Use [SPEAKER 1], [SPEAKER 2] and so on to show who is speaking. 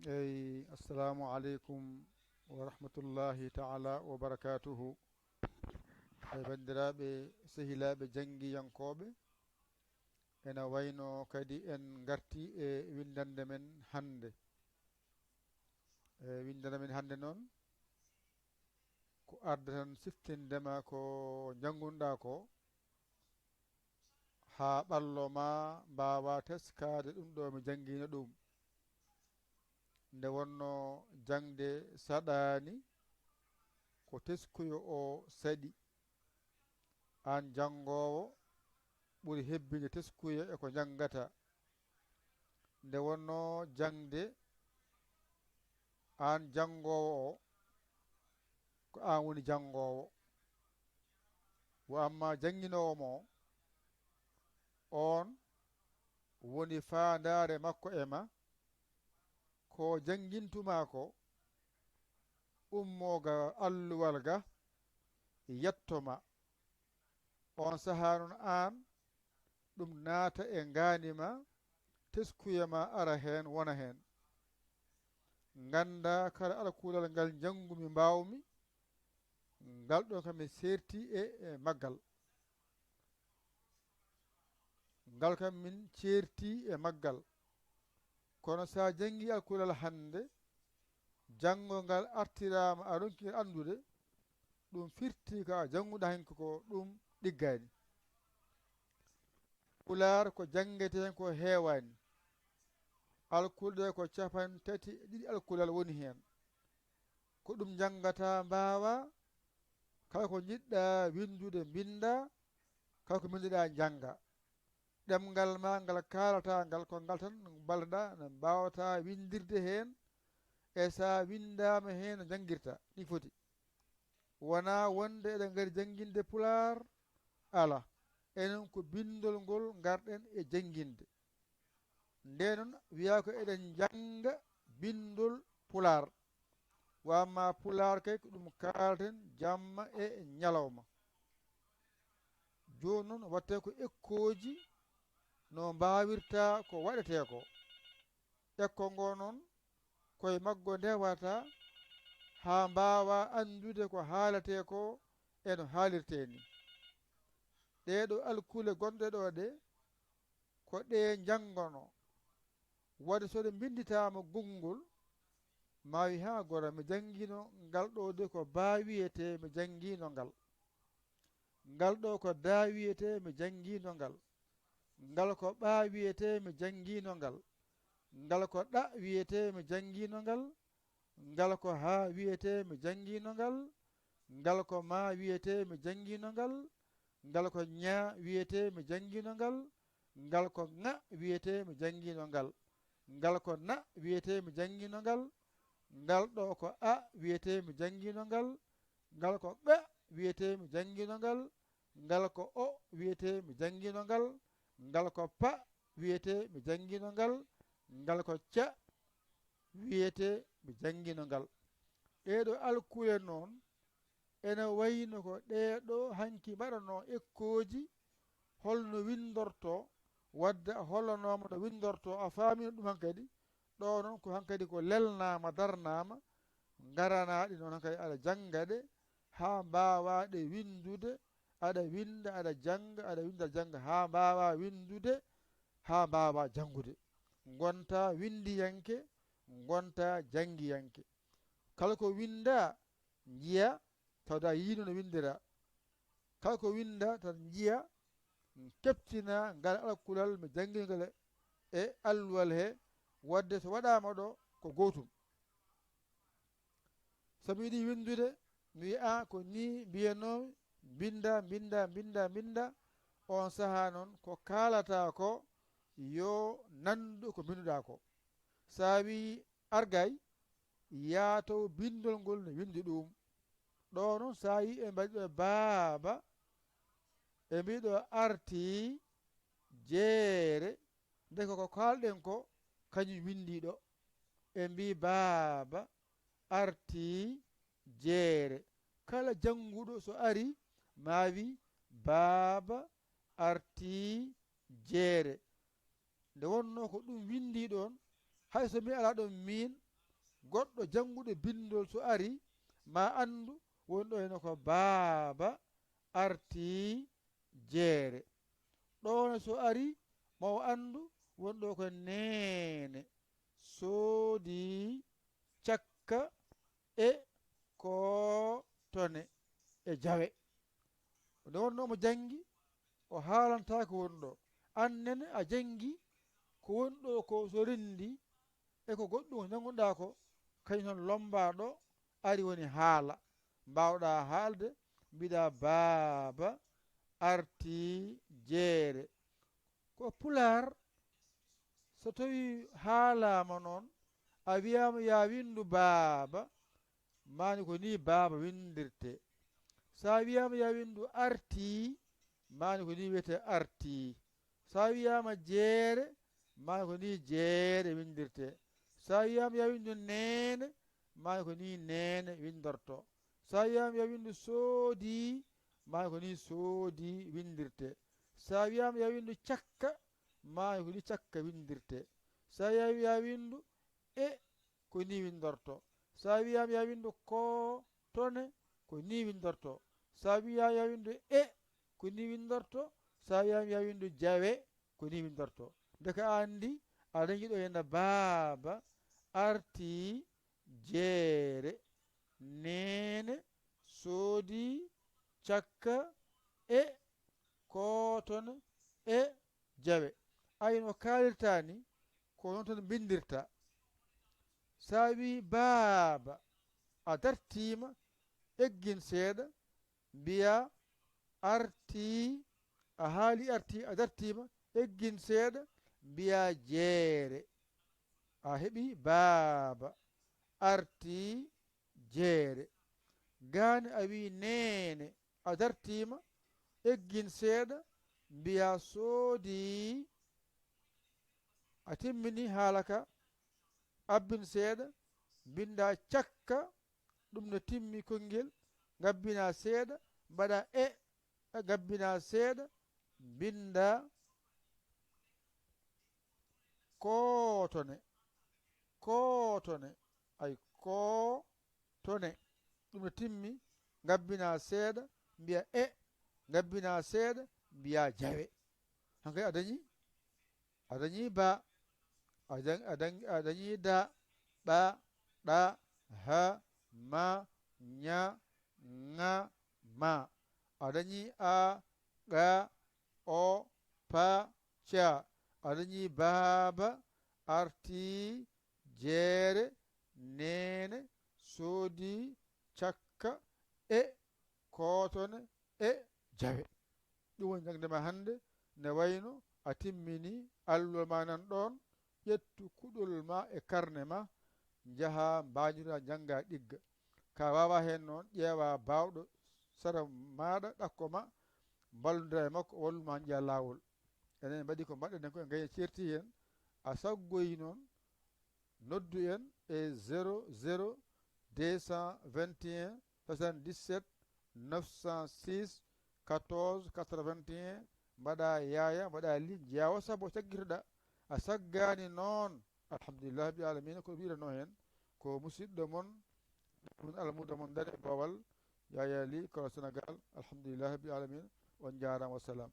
[SPEAKER 1] assalamu aleykum wa rahmatullahi taala wa barakatuhu. Bandiraɓe sehilaɓe jangguiyankoɓe, ena wayno kadi en garti e windande men hande. Windande men hande noon ko arda tan siftindema ko janggunɗa ko ha ɓallo ma mbawa teskade ɗum ɗo mi jangguino ɗum. Nde wonno jangde saɗani ko teskuyo o saɗi. An jangowo ɓuri hebbinde teskuya e ko jangata. Nde wonno jangde an jangowo o ko an woni jangowo. Wo amma jangguinowo mo on woni fandare makko e ma, ko janguintuma ko ummoga alluwal ga yettoma. On saha noon an ɗum naata e ganima, teskuyama ara hen wona hen. Ganda kala alkulal ngal jangumi mbawmi, ngal ɗo kam mi serti e maggal. Ngal kam min certi e maggal. Kono sa jangi alkulal hande, jango ngal artirama a ronki andude, ɗum firti ka janguɗa hen ko ɗum ɗiggani. Pular ko jangeten ko heewani. Alkulɗe ko 33 alkulal woni hen. Ko ɗum jangata mbawa, kala ko jiɗɗa windude binda, kala ko binduɗa janga. Ɗemgal ma ngal kalata ngal ko ngal tan balɗa no mbawata windirde hen, e sa windama hen no jangguirta ni foti. Wona wonde eɗen gari jangguinde pular, ala, enen ko bindol ngol garɗen e jangguinde. Ndenon wiya ko eɗen janga bindol pular. Wamma pular kay ko ɗum kalten jamma e ñalawma. Joni noon watte ko ekkoji no mbawirta ko waɗete ko. Ekko ngo noon koye maggo ndewata ha mbawa andude ko haalate ko eno haalirte ni. Ɗeɗo alkule gonɗe ɗo ɗe ko ɗe jangono. Wadde so ɗe binditama gongol, ma wi ha gora mi jangguino ngal ɗo de ko bawiyete mi jangguino ngal. Ngal ɗo ko da wiyete mi jangguino ngal. Ngal ko ɓa wiyete mi jangguino ngal. Ngal ko ɗa wiyete mi jangguino ngal. Ngal ko ha wiyete mi jangguino ngal. Ngal ko ma wiyete mi jangguino ngal. Ngal ko ña wiyete mi jangguino ngal. Ngal ko ŋa wiyete mi jangguino ngal. Ngal ko na wiyete mi jangguino ngal. Ngal ɗo ko a wiyete mi jangguino ngal. Ngal ko ɓa wiyete mi jangguino ngal. Ngal ko o wiyete mi jangguino ngal. Ngal ko pa wiyete mi jangguino ngal. Ngal ko ca wiyete mi jangguino ngal. Ɗeɗo alkule noon ene wayno ko ɗeɗo hanki mbaɗano ekkoji holno windorto, wadde a hollanoma no windorto, a famino ɗum hankadi. Ɗo noon ko hankadi ko lelnama darnama, garanaɗe noon hankadi aɗa janggaɗe ha mbawaɗe windude, aɗa winda aɗa janga, aɗa winda aɗa janga ha mbawa windude, ha mbawa jangude. Gonta windiyanke, gonta jangguiyanke. Kala ko winda jiya tawda yiino no windira. Kala ko winda tan jiya keptina ngal alkulal mi jangguingal e alluwal he. Wadde so waɗama ɗo ko gotum. Somi yiɗi windude mi wi'a ko ni mbiyanomi, binda binda binda binda. On saha noon ko kalata ko yo nandu ko binduɗa ko. Sa wi argay, yataw bindol ngol ne windi ɗum. Ɗo noon sa yi e mbaɗiɗo baaba, e mbiɗo arti jeere, nde ko kalɗen ko kañum windiɗo. E mbi baaba arti jeere. Kala janguɗo so ari ma wi baaba arti jeere. Nde wonno ko ɗum windi ɗon, hay so mi ala ɗon min, goɗɗo jannguɗo bindol so ari ma anndu wonɗo heno ko baaba arti jeere. ɗone so ari mawo anndu wonɗo ko nene soodi cakka e kootone e jawe. nde wonno mo jangi o haalantako wonɗo annene a jangi ko wonɗo ko so rendi e ko goɗɗum ko janguɗa ko kañum tan lombaɗo ari woni haala mbawɗa haalde mbiɗa baaba arti jeere. ko pular so tawi haalama noon a wiyama ya windu baaba mani ko ni baaba windirte. sa wiyama ya windu arti mani ko ni wiyete arti. sa wiyama jeere mani ko ni jeere windirte. sa wiyama ya windu nene mani ko ni nene windorto. sa wiyama ya windu soodi mani ko ni soodi windirte. sa wiyama ya windu cakka mani ko ni cakka windirte. sa wiyama ya windu e ko ni windorto. sa wiyama ya windu kootone ko ni windorto. sa wiyama ya windu e ko ni windorto. sa wiyama ya windu jawe ko ni windorto. deke andi aɗa jiɗo henda baaba arti jeere nene soodi cakka e kootone e jawe. ayino kalirta ni ko noon tan bindirta. sa wi baaba a dartima eggin seeɗa mbiya arti a haali arti a dartima eggin seeɗa mbiya jeere. a heɓi baaba arti jeere. gane a wi nene a dartima eggin seeɗa mbiya soodi a timmini haalaka abbin seeɗa binda cakka ɗum no timmi konngel gabbina seeɗa mbaɗa e gabbina seeɗa binda kootone kootone ay kootone ɗum no timmi gabbina seeɗa mbiya e gabbina seeɗa mbiya jawe. hankadi a dañi ba a dañi da ɗa ɗa ha ma ña ŋa ma. a dañi a ɗa o pa ca. a dañi baaba arti jeere nene soodi cakka e kootone e jawe. ɗum woni jangdema hannde ne wayno a timmini allol ma nan ɗon ƴettu kuɗol ma e karne ma jaha mbañira jangga ɗigga. ka wawa hen noon ƴeewa bawɗo sara maɗa ɗakko ma ballodira e makko walluma jiiya lawol. enen mbaɗi ko mbaɗɗen ko e gaye certi hen a saggoyi noon noddu en e 00 221 77 906 14 81 mbaɗa yaya mbaɗa li jeewa saabu saggitoɗa a saggani noon alhamdulillah rabbil alamina ko wiɗano hen ko musidɗo moon ɗum alamudo moon dane bowal yaya li ko Sénégal alhamdulillah rabbil alamina on jarama wassalam.